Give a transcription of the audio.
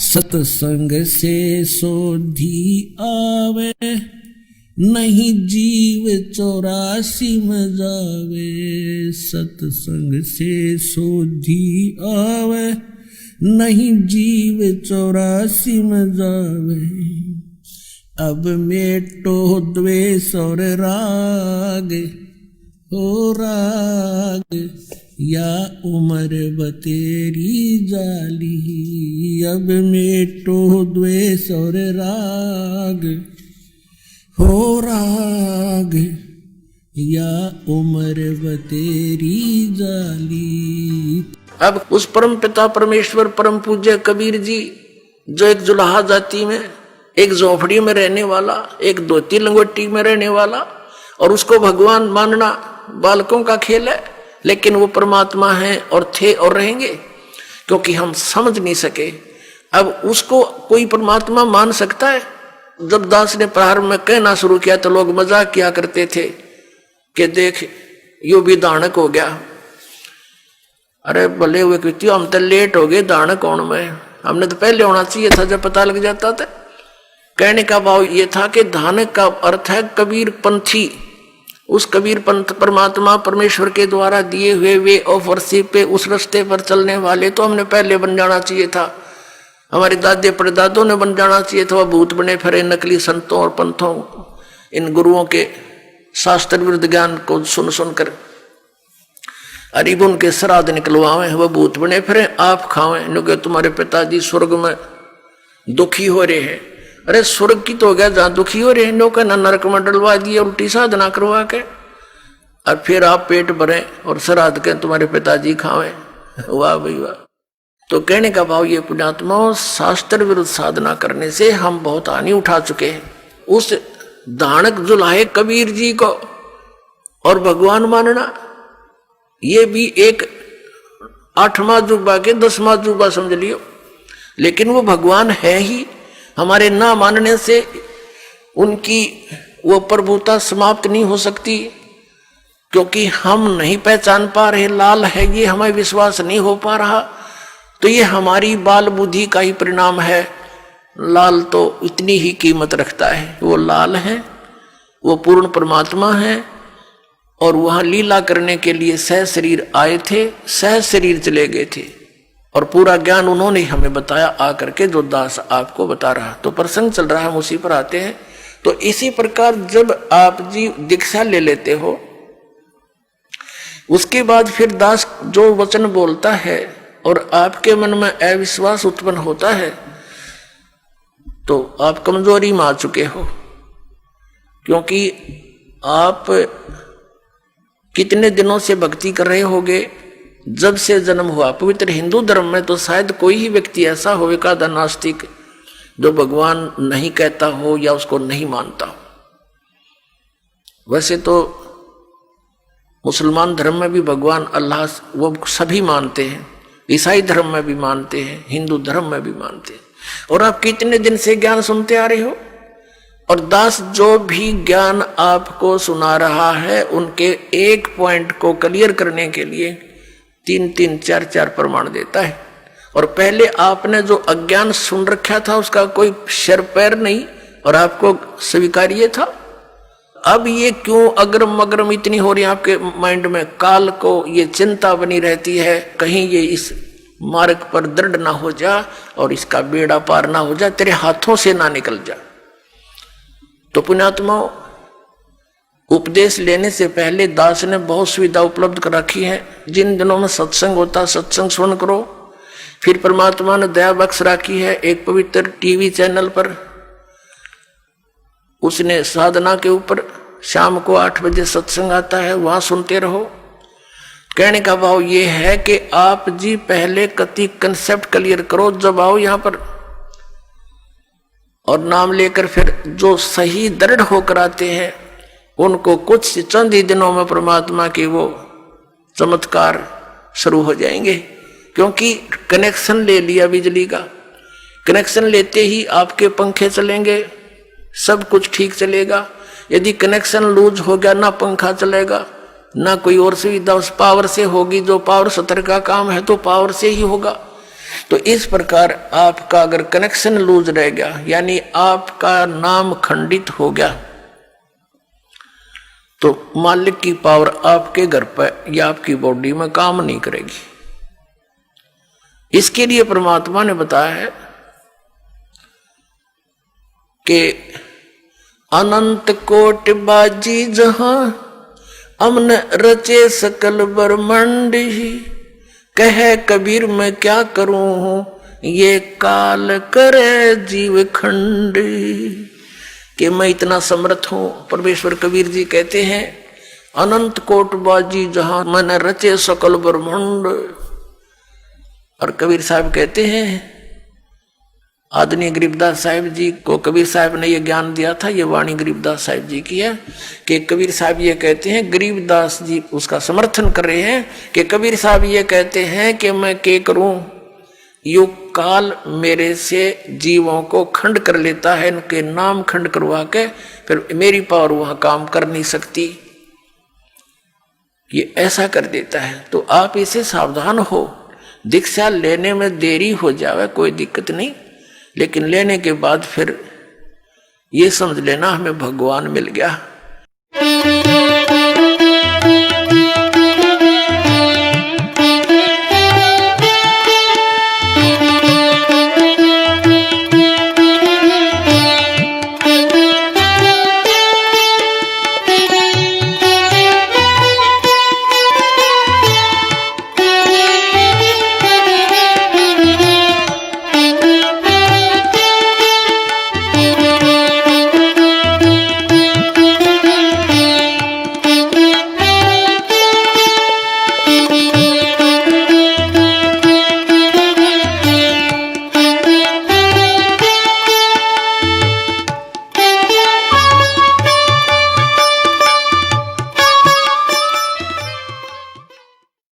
सत्संग से सोधी आवे, नहीं जीव 84 में जावे। सत्संग से सोधी आवे, नहीं जीव 84 में जावे। अब मेटो द्वेष और राग, हो राग या उम्र बतेरी जाली। अब मेटो द्वेष और राग, हो राग या उम्र बतेरी जाली। अब उस परम पिता परमेश्वर परम पूज्य कबीर जी, जो एक जुलाहा जाति में, एक झोपड़ी में रहने वाला, एक धोती लंगोटी में रहने वाला, और उसको भगवान मानना बालकों का खेल है, लेकिन वो परमात्मा है और थे और रहेंगे, क्योंकि हम समझ नहीं सके। अब उसको कोई परमात्मा मान सकता है? जब दास ने प्रारंभ में कहना शुरू किया तो लोग मजाक किया करते थे कि देख यो भी दानक हो गया। अरे भले हुए व्यक्ति, हम तो लेट हो गए, दानक कौन में, हमने तो पहले होना चाहिए था जब पता लग जाता था। कहने का भाव ये था कि धानक का अर्थ है कबीर पंथी। उस कबीर पंथ परमात्मा परमेश्वर के द्वारा दिए हुए वे ऑफ वर्शिप पे, उस रास्ते पर चलने वाले तो हमने पहले बन जाना चाहिए था। हमारे दादे परदादों ने बन जाना चाहिए था। वह भूत बने फिरे नकली संतों और पंथों, इन गुरुओं के शास्त्र विरुद्ध ज्ञान को सुन सुनकर अरीब उनके श्राद्ध निकलवावे। वह भूत बने फिरे आप खावे, क्योंकि तुम्हारे पिताजी स्वर्ग में दुखी हो रहे हैं। अरे स्वर्ग की तो हो गया जहां दुखी हो रहे हैं, लोग ना नरक में डलवा दिए उल्टी साधना करवा के, और फिर आप पेट भरे और श्राद्ध के तुम्हारे पिताजी खावे। वाह भाई वाह। तो कहने का भाव ये पुण्यात्माओं, शास्त्र विरुद्ध साधना करने से हम बहुत हानि उठा चुके हैं। उस दानक जुलाहे कबीर जी को और भगवान मानना, ये भी एक 8वां जुबा के 10वां जुबा समझ लियो, लेकिन वो भगवान है ही। हमारे ना मानने से उनकी वो प्रभुता समाप्त नहीं हो सकती, क्योंकि हम नहीं पहचान पा रहे लाल है ये, हमें विश्वास नहीं हो पा रहा, तो ये हमारी बाल बुद्धि का ही परिणाम है। लाल तो इतनी ही कीमत रखता है, वो लाल है, वो पूर्ण परमात्मा है, और वहां लीला करने के लिए सह शरीर आए थे, सह शरीर चले गए थे, और पूरा ज्ञान उन्होंने हमें बताया आकर के, जो दास आपको बता रहा। तो प्रसंग चल रहा है, हम उसी पर आते हैं। तो इसी प्रकार जब आप जी दीक्षा ले लेते हो, उसके बाद फिर दास जो वचन बोलता है और आपके मन में अविश्वास उत्पन्न होता है, तो आप कमजोरी में आ चुके हो। क्योंकि आप कितने दिनों से भक्ति कर रहे होगे, जब से जन्म हुआ। पवित्र हिंदू धर्म में तो शायद कोई ही व्यक्ति ऐसा हो, एकाधा नास्तिक, जो भगवान नहीं कहता हो या उसको नहीं मानता हो। वैसे तो मुसलमान धर्म में भी भगवान अल्लाह वो सभी मानते हैं, ईसाई धर्म में भी मानते हैं, हिंदू धर्म में भी मानते हैं। और आप कितने दिन से ज्ञान सुनते आ रहे हो, और दास जो भी ज्ञान आपको सुना रहा है, उनके एक पॉइंट को क्लियर करने के लिए 3-3, 4-4 प्रमाण देता है। और पहले आपने जो अज्ञान सुन रखा था उसका कोई सिर पैर नहीं, और आपको स्वीकार्य था। अब ये क्यों अग्रम अग्रम इतनी हो रही है आपके माइंड में, काल को ये चिंता बनी रहती है, कहीं ये इस मार्ग पर दृढ़ ना हो जा और इसका बेड़ा पार ना हो जा, तेरे हाथों से ना निकल जा। तो पुण्यात्माओं, उपदेश लेने से पहले दास ने बहुत सुविधा उपलब्ध कर रखी है। जिन दिनों में सत्संग होता, सत्संग सुन करो। फिर परमात्मा ने दया बख्श रखी है एक पवित्र टीवी चैनल पर, उसने साधना के ऊपर शाम को 8 बजे सत्संग आता है, वहां सुनते रहो। कहने का भाव ये है कि आप जी पहले कति कंसेप्ट क्लियर करो, जब आओ यहां पर और नाम लेकर फिर जो सही दृढ़ होकर आते हैं, उनको कुछ चंद ही दिनों में परमात्मा के वो चमत्कार शुरू हो जाएंगे। क्योंकि कनेक्शन ले लिया बिजली का, कनेक्शन लेते ही आपके पंखे चलेंगे, सब कुछ ठीक चलेगा। यदि कनेक्शन लूज हो गया, ना पंखा चलेगा ना कोई और सुविधा उस पावर से होगी। जो पावर सत्र का काम है तो पावर से ही होगा। तो इस प्रकार आपका अगर कनेक्शन लूज रह गया, यानी आपका नाम खंडित हो गया, तो मालिक की पावर आपके घर पर या आपकी बॉडी में काम नहीं करेगी। इसके लिए परमात्मा ने बताया है कि अनंत कोटि बाजी जहां अमन रचे सकल ब्रह्मांड ही, कहे कबीर मैं क्या करूं ये काल करे जीव खंड। कि मैं इतना समर्थ हूं। परमेश्वर कबीर जी कहते हैं अनंत कोट बाजी जहां मैंने रचे सकल ब्रह्मांड। और कबीर साहब कहते हैं, आदरणीय गरीबदास साहिब जी को कबीर साहब ने ये ज्ञान दिया था, ये वाणी गरीबदास साहिब जी की है कि कबीर साहब ये कहते हैं, गरीबदास जी उसका समर्थन कर रहे हैं कि कबीर साहब ये कहते हैं कि मैं क्या करूं, युग काल मेरे से जीवों को खंड कर लेता है, इनके नाम खंड करवा के फिर मेरी पावर वहां काम कर नहीं सकती, ये ऐसा कर देता है। तो आप इसे सावधान हो। दीक्षा लेने में देरी हो जावे कोई दिक्कत नहीं, लेकिन लेने के बाद फिर ये समझ लेना हमें भगवान मिल गया।